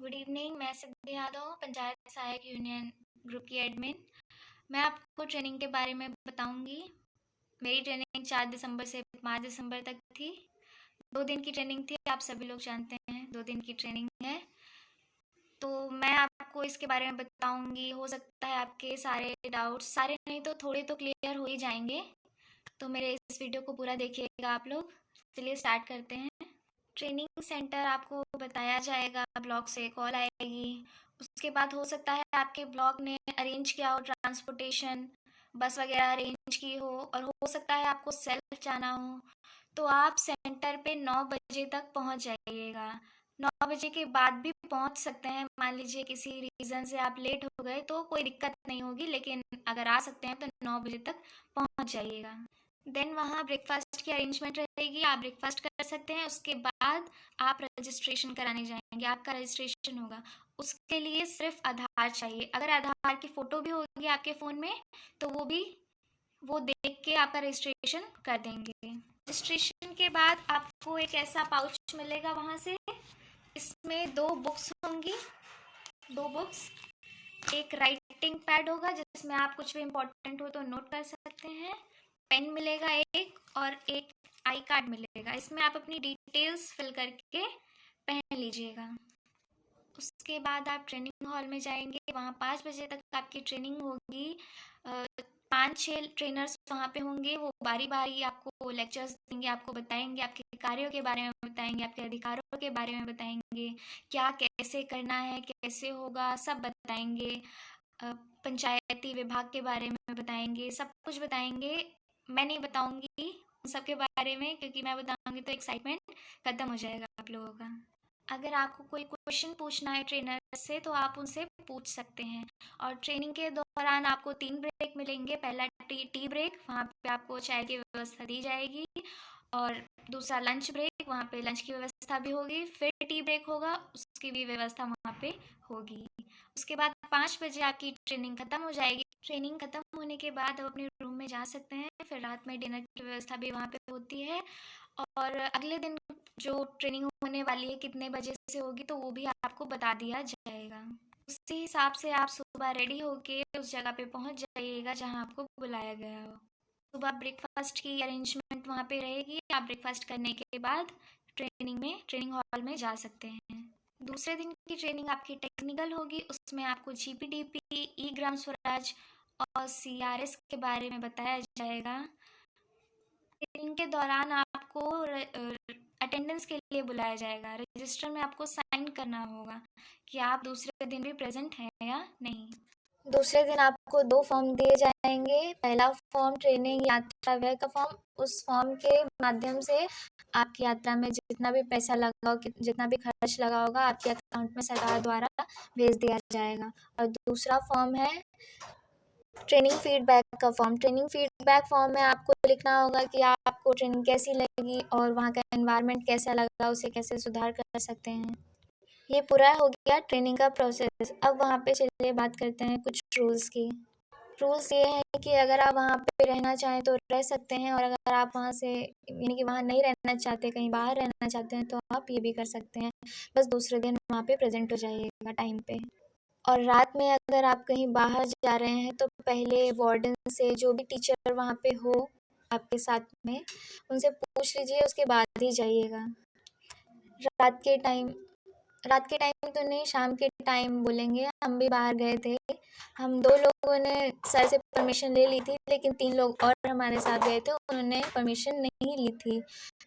Good evening. मैं सिद्धि यादव, पंचायत सहायक union group की एडमिन। मैं आपको ट्रेनिंग के बारे में बताऊंगी। मेरी ट्रेनिंग 4 दिसंबर से 5 दिसंबर तक थी। 2 दिन की ट्रेनिंग थी, आप सभी लोग जानते हैं 2 दिन की ट्रेनिंग है। तो मैं आपको इसके बारे में बताऊंगी। हो सकता है आपके सारे डाउट्स, सारे नहीं तो थोड़े तो क्लियर हो ही जाएंगे। तो मेरे इस वीडियो को पूरा देखिएगा आप लोग। चलिए स्टार्ट करते हैं। ट्रेनिंग सेंटर आपको बताया जाएगा, ब्लॉक से कॉल आएगी। उसके बाद हो सकता है आपके ब्लॉक ने अरेंज किया हो ट्रांसपोर्टेशन, बस वगैरह अरेंज की हो, और हो सकता है आपको सेल्फ जाना हो। तो आप सेंटर पे 9 बजे तक पहुंच जाइएगा। 9 बजे के बाद भी पहुंच सकते हैं। मान लीजिए किसी रीज़न से आप लेट हो गए तो कोई दिक्कत नहीं होगी, लेकिन अगर आ सकते हैं तो 9 बजे तक पहुंच जाइएगा। देन वहाँ ब्रेकफास्ट की अरेंजमेंट रहेगी, आप ब्रेकफास्ट कर सकते हैं। उसके बाद आप रजिस्ट्रेशन कराने जाएंगे, आपका रजिस्ट्रेशन होगा। उसके लिए सिर्फ आधार चाहिए। अगर आधार की फ़ोटो भी होगी आपके फ़ोन में तो वो देख के आपका रजिस्ट्रेशन कर देंगे। रजिस्ट्रेशन के बाद आपको एक ऐसा पाउच मिलेगा वहाँ से। इसमें 2 बुक्स होंगी, 2 बुक्स। एक राइटिंग पैड होगा जिसमें आप कुछ भी इम्पोर्टेंट हो तो नोट कर सकते हैं। पेन मिलेगा एक, और एक आई कार्ड मिलेगा। इसमें आप अपनी डिटेल्स फिल करके पहन लीजिएगा। उसके बाद आप ट्रेनिंग हॉल में जाएंगे। वहाँ 5 बजे तक आपकी ट्रेनिंग होगी। 5-6 ट्रेनर्स वहाँ पे होंगे। वो बारी बारी आपको लेक्चर्स देंगे, आपको बताएंगे, आपके कार्यों के बारे में बताएंगे, आपके अधिकारों के बारे में बताएंगे, क्या कैसे करना है, कैसे होगा, सब बताएंगे। पंचायती विभाग के बारे में बताएंगे, सब कुछ बताएंगे। मैं नहीं बताऊंगी उन सब के बारे में, क्योंकि मैं बताऊंगी तो एक्साइटमेंट ख़त्म हो जाएगा आप लोगों का। अगर आपको कोई क्वेश्चन पूछना है ट्रेनर से तो आप उनसे पूछ सकते हैं। और ट्रेनिंग के दौरान आपको 3 ब्रेक मिलेंगे। पहला टी ब्रेक, वहाँ पे आपको चाय की व्यवस्था दी जाएगी। और दूसरा लंच ब्रेक, वहाँ पे लंच की व्यवस्था भी होगी। फिर टी ब्रेक होगा, उसकी भी व्यवस्था वहाँ पे होगी। उसके बाद 5 बजे आपकी ट्रेनिंग ख़त्म हो जाएगी। ट्रेनिंग ख़त्म होने के बाद आप अपने रूम में जा सकते हैं। फिर रात में डिनर की व्यवस्था भी वहाँ पे होती है। और अगले दिन जो ट्रेनिंग होने वाली है कितने बजे से होगी तो वो भी आपको बता दिया जाएगा। उसी हिसाब से आप सुबह रेडी होके उस जगह पे पहुंच जाइएगा जहां आपको बुलाया गया हो। सुबह ब्रेकफास्ट की अरेंजमेंट वहाँ पे रहेगी। आप ब्रेकफास्ट करने के बाद ट्रेनिंग हॉल में जा सकते हैं। दूसरे दिन की ट्रेनिंग आपकी टेक्निकल होगी। उसमें आपको GPDP, ई ग्राम स्वराज और CRS के बारे में बताया जाएगा। ट्रेनिंग के दौरान आपको अटेंडेंस के लिए बुलाया जाएगा। रजिस्टर में आपको साइन करना होगा कि आप दूसरे दिन भी प्रेजेंट हैं या नहीं। दूसरे दिन आपको 2 फॉर्म दिए जाएंगे। पहला फॉर्म ट्रेनिंग यात्रा व्यय का फॉर्म। उस फॉर्म के माध्यम से आपकी यात्रा में जितना भी पैसा लगा हो, जितना भी खर्च लगा होगा, आपके अकाउंट में सरकार द्वारा भेज दिया जाएगा। और दूसरा फॉर्म है ट्रेनिंग फीडबैक का फॉर्म। ट्रेनिंग फीडबैक फॉर्म में आपको लिखना होगा कि आपको ट्रेनिंग कैसी लगी और वहाँ का एनवायरनमेंट कैसा लगा, उसे कैसे सुधार कर सकते हैं। ये पूरा हो गया ट्रेनिंग का प्रोसेस। अब वहाँ पे चलिए बात करते हैं कुछ रूल्स की। रूल्स ये हैं कि अगर आप वहाँ पे रहना चाहें तो रह सकते हैं, और अगर आप वहाँ से यानी कि वहाँ नहीं रहना चाहते, कहीं बाहर रहना चाहते हैं तो आप ये भी कर सकते हैं। बस दूसरे दिन वहाँ पे प्रेजेंट हो जाइएगा टाइम पे। और रात में अगर आप कहीं बाहर जा रहे हैं तो पहले वार्डन से, जो भी टीचर वहाँ पे हो आपके साथ में, उनसे पूछ लीजिए, उसके बाद ही जाइएगा। रात के टाइम तो नहीं, शाम के टाइम बोलेंगे। हम भी बाहर गए थे। हम 2 लोगों ने सर से परमिशन ले ली थी, लेकिन 3 लोग और हमारे साथ गए थे, उन्होंने परमिशन नहीं ली थी।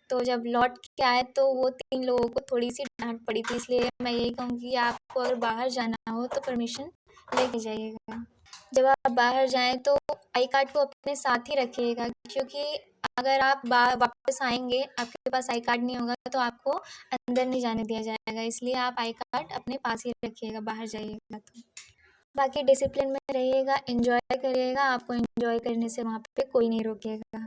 तो जब लौट के आए तो वो 3 लोगों को थोड़ी सी डांट पड़ी थी। इसलिए मैं यही कहूँगी, आपको अगर बाहर जाना हो तो परमिशन लेके जाइएगा। जब आप बाहर जाएं तो आई कार्ड को अपने साथ ही रखिएगा, क्योंकि अगर आप वापस आएंगे, आपके पास आई कार्ड नहीं होगा तो आपको अंदर नहीं जाने दिया जाएगा। इसलिए आप आई कार्ड अपने पास ही रखिएगा बाहर जाइएगा तो। बाकी डिसिप्लिन में रहिएगा, एंजॉय करिएगा। आपको एंजॉय करने से वहाँ पे कोई नहीं रोकेगा।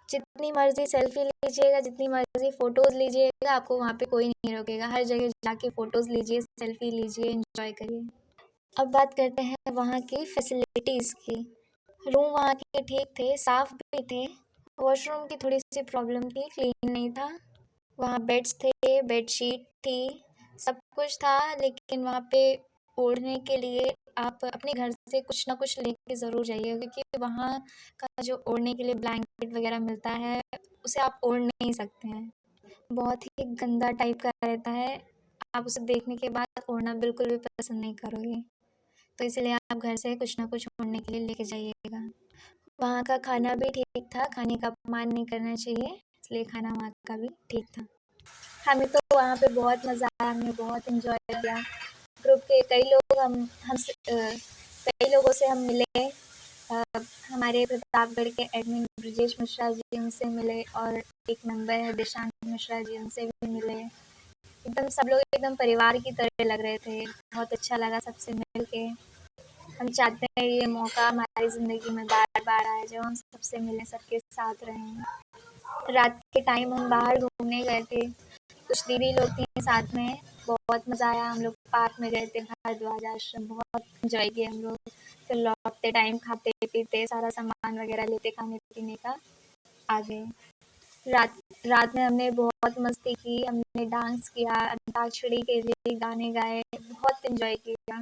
जितनी मर्जी सेल्फी लीजिएगा, जितनी मर्जी फ़ोटोज़ लीजिएगा, आपको वहाँ पे कोई नहीं रोकेगा। हर जगह जाके फ़ोटोज़ लीजिए, सेल्फी लीजिए, एंजॉय करिए। अब बात करते हैं वहाँ की फैसिलिटीज़ की। रूम वहाँ के ठीक थे, साफ़ भी थे। वॉशरूम की थोड़ी सी प्रॉब्लम थी, क्लीन नहीं था। वहाँ बेड्स थे, बेडशीट थी, सब कुछ था, लेकिन वहाँ पे ओढ़ने के लिए आप अपने घर से कुछ ना कुछ लेके ज़रूर जाइए, क्योंकि वहाँ का जो ओढ़ने के लिए ब्लैंकेट वगैरह मिलता है, उसे आप ओढ़ नहीं सकते हैं। बहुत ही गंदा टाइप का रहता है, आप उसे देखने के बाद ओढ़ना बिल्कुल भी पसंद नहीं करोगे। तो इसलिए आप घर से कुछ ना कुछ ओढ़ने के लिए लेके जाइएगा। वहाँ का खाना भी ठीक था, खाने का अपमान नहीं करना चाहिए, इसलिए खाना वहाँ का भी ठीक था। हमें तो वहाँ पे बहुत मज़ा आया, हमने बहुत एंजॉय किया। ग्रुप के कई लोग कई लोगों से हम मिले। हमारे प्रतापगढ़ के एडमिन ब्रजेश मिश्रा जी, उनसे मिले, और एक मेंबर है दिशांत मिश्रा जी, उनसे भी मिले। एकदम सब लोग एकदम परिवार की तरह लग रहे थे, बहुत अच्छा लगा सबसे मिल के। हम चाहते हैं ये मौका हमारी ज़िंदगी में बार बार आए, जब हम सबसे मिलें, सबके साथ रहें। रात के टाइम हम बाहर घूमने गए थे, कुछ दीदी लोग थी साथ में, बहुत मज़ा आया। हम लोग पार्क में गए थे, भारद्वाज आश्रम, बहुत इंजॉय किया हम लोग। फिर लौटते टाइम खाते पीते सारा सामान वगैरह लेते खाने पीने का आ गए। रात रात में हमने बहुत मस्ती की, हमने डांस किया, अंताक्षरी के लिए गाने गाए, बहुत इंजॉय किया।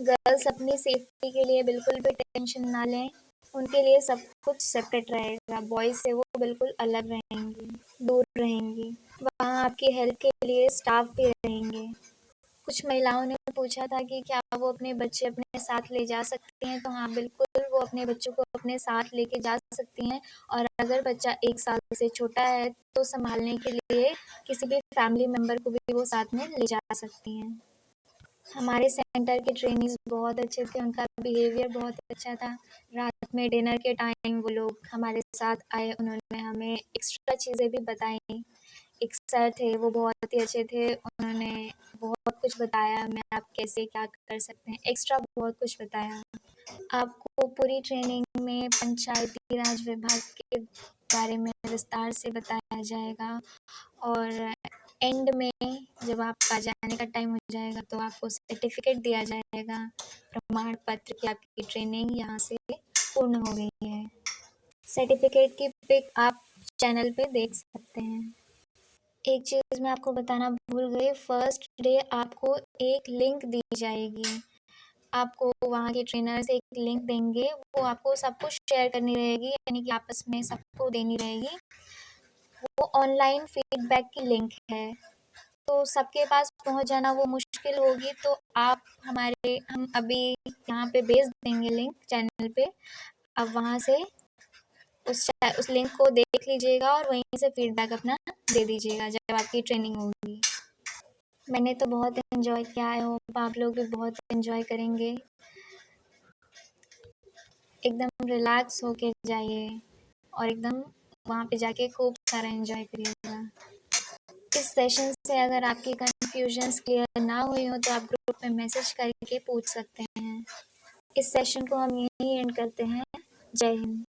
गर्ल्स अपनी सेफ्टी के लिए बिल्कुल भी टेंशन ना लें, उनके लिए सब कुछ सेपरेट रहेगा, बॉयज़ से वो बिल्कुल अलग रहेंगी, दूर रहेंगी। वहाँ आपकी हेल्प के लिए स्टाफ भी रहेंगे। कुछ महिलाओं ने पूछा था कि क्या वो अपने बच्चे अपने साथ ले जा सकती हैं, तो हाँ, बिल्कुल वो अपने बच्चों को अपने साथ लेके जा सकती हैं, और अगर बच्चा 1 साल से छोटा है तो संभालने के लिए किसी भी फैमिली मेंबर को भी वो साथ में ले जा सकती हैं। हमारे सेंटर के ट्रेनीज़ बहुत अच्छे थे, उनका बिहेवियर बहुत अच्छा था। रात में डिनर के टाइम वो लोग हमारे साथ आए, उन्होंने हमें एक्स्ट्रा चीज़ें भी बताई। एक सर थे, वो बहुत ही अच्छे थे, उन्होंने बहुत कुछ बताया हमें, आप कैसे क्या कर सकते हैं, एक्स्ट्रा बहुत कुछ बताया। आपको पूरी ट्रेनिंग में पंचायती राज विभाग के बारे में विस्तार से बताया जाएगा, और एंड में जब आपका जाने का टाइम हो जाएगा तो आपको सर्टिफिकेट दिया जाएगा, प्रमाण पत्र कि आपकी ट्रेनिंग यहाँ से पूर्ण हो गई है। सर्टिफिकेट की पिक आप चैनल पे देख सकते हैं। एक चीज़ मैं आपको बताना भूल गई, फर्स्ट डे आपको एक लिंक दी जाएगी। आपको वहाँ के ट्रेनर से एक लिंक देंगे, वो आपको सब कुछ शेयर करनी रहेगी, यानी कि आपस में सबको देनी रहेगी। वो ऑनलाइन फीडबैक की लिंक है, तो सबके पास पहुँच जाना वो मुश्किल होगी, तो हम अभी यहाँ पे भेज देंगे लिंक चैनल पे। आप वहाँ से उस लिंक को देख लीजिएगा और वहीं से फीडबैक अपना दे दीजिएगा जब आपकी ट्रेनिंग होगी। मैंने तो बहुत एंजॉय किया, आई होप आप लोग भी बहुत एंजॉय करेंगे। एकदम रिलैक्स होके जाइए और एकदम वहाँ पे जाके खूब सारा एंजॉय करिएगा। इस सेशन से अगर आपकी कन्फ्यूजन्स क्लियर ना हुई हो तो आप ग्रुप में मैसेज करके पूछ सकते हैं। इस सेशन को हम यहीं एंड करते हैं। जय हिंद।